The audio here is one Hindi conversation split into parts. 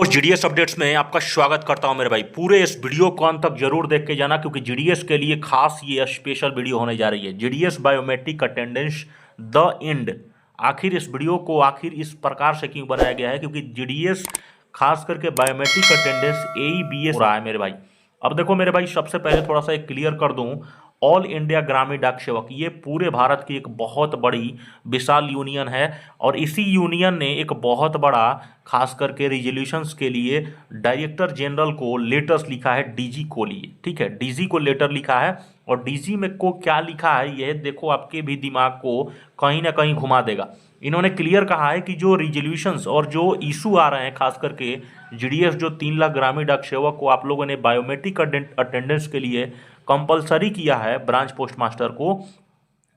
उस जीडीएस अपडेट्स में आपका स्वागत करता हूं मेरे भाई। पूरे इस वीडियो को अंत तक जरूर देख के जाना क्योंकि जीडीएस के लिए खास ये स्पेशल वीडियो होने जा रही है। GDS biometric attendance the end. आखिर इस वीडियो को आखिर इस प्रकार से क्यों बनाया गया है, क्योंकि जीडीएस खास करके बायोमेट्रिक अटेंडेंस AEBS हो रहा है मेरे भाई। अब देखो मेरे भाई, सबसे पहले थोड़ा सा एक क्लियर कर दूं, ऑल इंडिया ग्रामीण डाक सेवक ये पूरे भारत की एक बहुत बड़ी विशाल यूनियन है और इसी यूनियन ने एक बहुत बड़ा खास करके रिजोल्यूशंस के लिए डायरेक्टर जनरल को लेटर्स लिखा है डीजी को लिए। ठीक है, डीजी को लेटर लिखा है और डीजी में को क्या लिखा है यह देखो आपके भी दिमाग को कहीं ना कहीं घुमा देगा। इन्होंने क्लियर कहा है कि जो रिजोल्यूशंस और जो इशू आ रहे हैं खास करके जीडीएस जो 3 लाख ग्रामीण डाक सेवक को आप लोगों ने बायोमेट्रिक अटेंडेंस के लिए कंपलसरी किया है ब्रांच पोस्ट मास्टर को,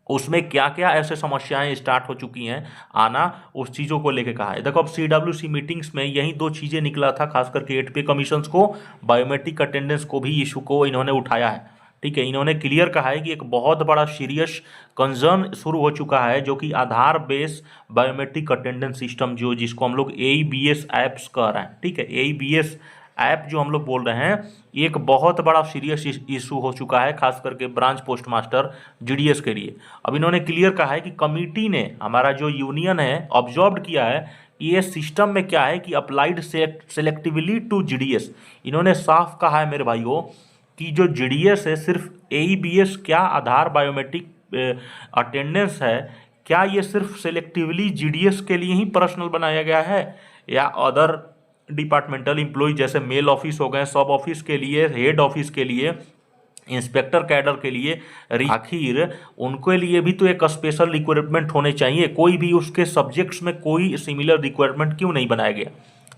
उसमें क्या क्या ऐसे समस्याएं स्टार्ट हो चुकी हैं आना, उस चीज़ों को लेके कहा है। देखो अब CWC मीटिंग्स में यही दो चीज़ें निकला था, खास करके 8 पे कमीशंस को, बायोमेट्रिक अटेंडेंस को भी इशू को इन्होंने उठाया है। ठीक है, इन्होंने क्लियर कहा है कि एक बहुत बड़ा सीरियस कंसर्न शुरू हो चुका है जो कि आधार बेस बायोमेट्रिक अटेंडेंस सिस्टम जो जिसको हम लोग AEBS ऐप्स कह रहे हैं। ठीक है, AEBS ऐप जो हम लोग बोल रहे हैं एक बहुत बड़ा सीरियस इशू हो चुका है खास करके ब्रांच पोस्ट मास्टर जीडीएस के लिए। अब इन्होंने क्लियर कहा है कि कमिटी ने, हमारा जो यूनियन है, ऑब्जर्व किया है कि ये सिस्टम में क्या है कि अप्लाइड सेलेक्टिवली टू जीडीएस। इन्होंने साफ कहा है मेरे भाइयों कि जो जीडीएस है सिर्फ AEBS क्या आधार बायोमेट्रिक अटेंडेंस है, क्या ये सिर्फ सेलेक्टिवली जीडीएस के लिए ही पर्सनल बनाया गया है या अदर डिपार्टमेंटल एम्प्लॉय जैसे मेल ऑफिस हो गए, सब ऑफिस के लिए, हेड ऑफिस के लिए, इंस्पेक्टर कैडर के लिए, आखिर उनके लिए भी तो एक स्पेशल रिक्वायरमेंट होने चाहिए। कोई भी उसके सब्जेक्ट्स में कोई सिमिलर रिक्वायरमेंट क्यों नहीं बनाया गया।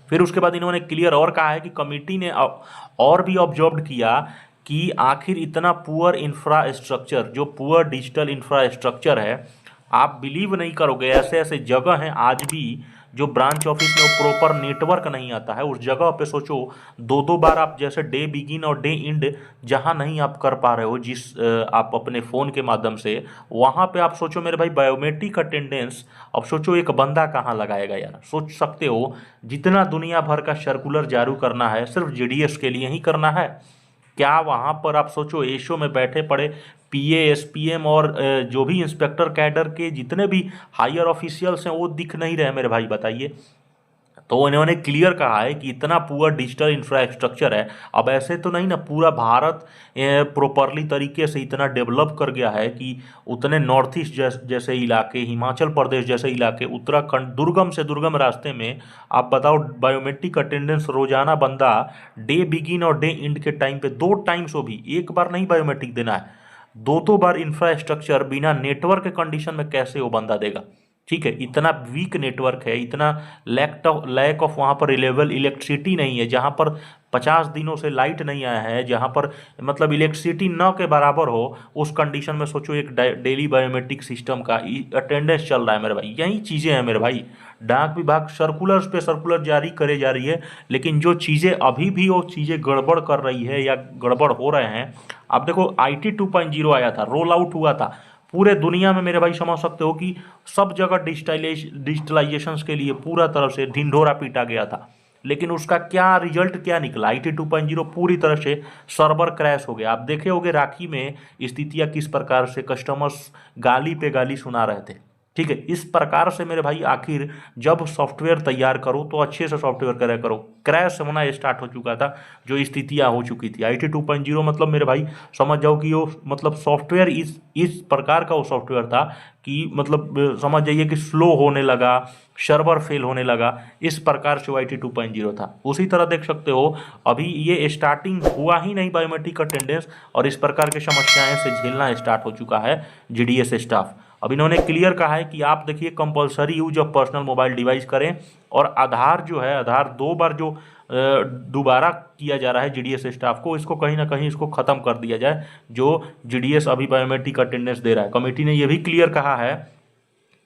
फिर उसके बाद इन्होंने क्लियर और कहा है कि कमिटी ने और भी ऑब्जर्व किया कि आखिर इतना पुअर इंफ्रास्ट्रक्चर, जो पुअर डिजिटल इंफ्रास्ट्रक्चर है, आप बिलीव नहीं करोगे ऐसे ऐसे जगह हैं आज भी जो ब्रांच ऑफिस में वो प्रॉपर नेटवर्क नहीं आता है। उस जगह पे सोचो दो दो बार आप जैसे डे बिगिन और डे एंड जहां नहीं आप कर पा रहे हो जिस आप अपने फ़ोन के माध्यम से, वहां पे आप सोचो मेरे भाई बायोमेट्रिक अटेंडेंस, अब सोचो एक बंदा कहाँ लगाएगा यार। सोच सकते हो जितना दुनिया भर का सर्कुलर जारी करना है सिर्फ जीडीएस के लिए ही करना है क्या? वहाँ पर आप सोचो एशो में बैठे पड़े PA SPM और जो भी इंस्पेक्टर कैडर के जितने भी हायर ऑफिशियल्स हैं वो दिख नहीं रहे मेरे भाई, बताइए। तो इन्होंने क्लियर कहा है कि इतना पूरा डिजिटल इंफ्रास्ट्रक्चर है। अब ऐसे तो नहीं ना पूरा भारत प्रॉपरली तरीके से इतना डेवलप कर गया है कि उतने नॉर्थ ईस्ट जैसे इलाके, हिमाचल प्रदेश जैसे इलाके, उत्तराखंड, दुर्गम से दुर्गम रास्ते में आप बताओ बायोमेट्रिक अटेंडेंस रोजाना बंदा डे बिगिन और डे एंड के टाइम पे 2 टाइम्स हो भी, एक बार नहीं बायोमेट्रिक देना है, 2 बार इंफ्रास्ट्रक्चर बिना नेटवर्क के कंडीशन में कैसे वो बंदा देगा। ठीक है, इतना वीक नेटवर्क है, इतना लैक ऑफ वहाँ पर रिलेबल इलेक्ट्रिसिटी नहीं है, जहाँ पर 50 दिनों से लाइट नहीं आया है, जहाँ पर मतलब इलेक्ट्रिसिटी न के बराबर हो, उस कंडीशन में सोचो एक डेली बायोमेट्रिक सिस्टम का अटेंडेंस चल रहा है मेरे भाई। यही चीज़ें हैं मेरे भाई। डाक विभाग सर्कुलर्स पे सर्कुलर जारी करे जा रही है, लेकिन जो चीज़ें अभी भी वो चीज़ें गड़बड़ कर रही है या गड़बड़ हो रहे हैं। आप देखो IT 2.0 आया था, रोल आउट हुआ था पूरे दुनिया में मेरे भाई, समझ सकते हो कि सब जगह डिजिटलाइजेशन के लिए पूरा तरह से ढिंढोरा पीटा गया था, लेकिन उसका क्या रिजल्ट क्या निकला? IT 2.0 पूरी तरह से सर्वर क्रैश हो गया। आप देखे होंगे राखी में स्थितियां किस प्रकार से, कस्टमर्स गाली पे गाली सुना रहे थे। ठीक है, इस प्रकार से मेरे भाई आखिर जब सॉफ्टवेयर तैयार करो तो अच्छे से सॉफ्टवेयर करा करो। क्रैश होना स्टार्ट हो चुका था, जो स्थितियां हो चुकी थी। IT 2.0 मतलब मेरे भाई समझ जाओ कि वो मतलब सॉफ्टवेयर इस प्रकार का वो सॉफ्टवेयर था कि मतलब समझ जाइए कि स्लो होने लगा, सर्वर फेल होने लगा, इस प्रकार से वो IT 2.0 था। उसी तरह देख सकते हो अभी ये स्टार्टिंग हुआ ही नहीं बायोमेट्रिक अटेंडेंस और इस प्रकार की समस्याएं से झेलना स्टार्ट हो चुका है GDS स्टाफ। अब इन्होंने क्लियर कहा है कि आप देखिए compulsory use of personal mobile device करें और आधार जो है, आधार 2 बार जो दोबारा किया जा रहा है GDS स्टाफ को, इसको कहीं ना कहीं इसको ख़त्म कर दिया जाए जो GDS अभी बायोमेट्रिक अटेंडेंस दे रहा है। कमेटी ने यह भी क्लियर कहा है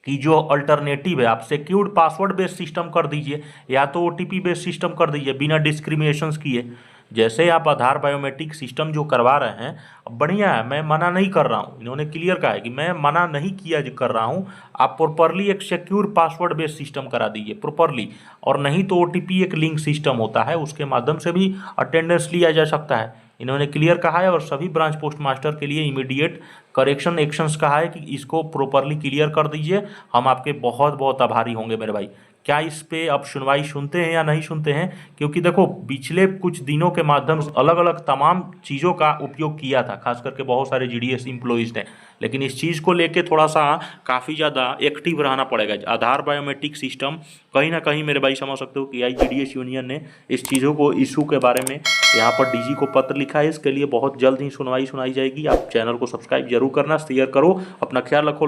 कि जो अल्टरनेटिव है, आप सिक्योर्ड पासवर्ड बेस्ड सिस्टम कर दीजिए या तो ओटीपी बेस्ड सिस्टम कर दीजिए बिना डिस्क्रिमिनेशंस किए। जैसे आप आधार बायोमेट्रिक सिस्टम जो करवा रहे हैं, अब बढ़िया है, मैं मना नहीं कर रहा हूँ, इन्होंने क्लियर कहा है कि मैं मना नहीं किया कर रहा हूँ। आप प्रॉपरली एक सिक्योर पासवर्ड बेस्ड सिस्टम करा दीजिए प्रॉपरली, और नहीं तो ओटीपी एक लिंक सिस्टम होता है, उसके माध्यम से भी अटेंडेंस लिया जा सकता है। इन्होंने क्लियर कहा है और सभी ब्रांच पोस्ट मास्टर के लिए इमीडिएट करेक्शन एक्शंस कहा है कि इसको प्रॉपरली क्लियर कर दीजिए। हम आपके बहुत बहुत आभारी होंगे मेरे भाई। क्या इस पे अब सुनवाई सुनते हैं या नहीं सुनते हैं? क्योंकि देखो पिछले कुछ दिनों के माध्यम से अलग अलग तमाम चीज़ों का उपयोग किया था, खास करके बहुत सारे जीडीएस एम्प्लॉइज़ ने, लेकिन इस चीज़ को लेके थोड़ा सा काफ़ी ज़्यादा एक्टिव रहना पड़ेगा। आधार बायोमेट्रिक सिस्टम कहीं ना कहीं मेरे भाई समझ सकते हो कि आईजीडीएस यूनियन ने इस चीज़ों को इशू के बारे में यहाँ पर डीजी को पत्र लिखा है। इसके लिए बहुत जल्द ही सुनवाई सुनाई जाएगी। आप चैनल को सब्सक्राइब जरूर करना, शेयर करो, अपना ख्याल रखो।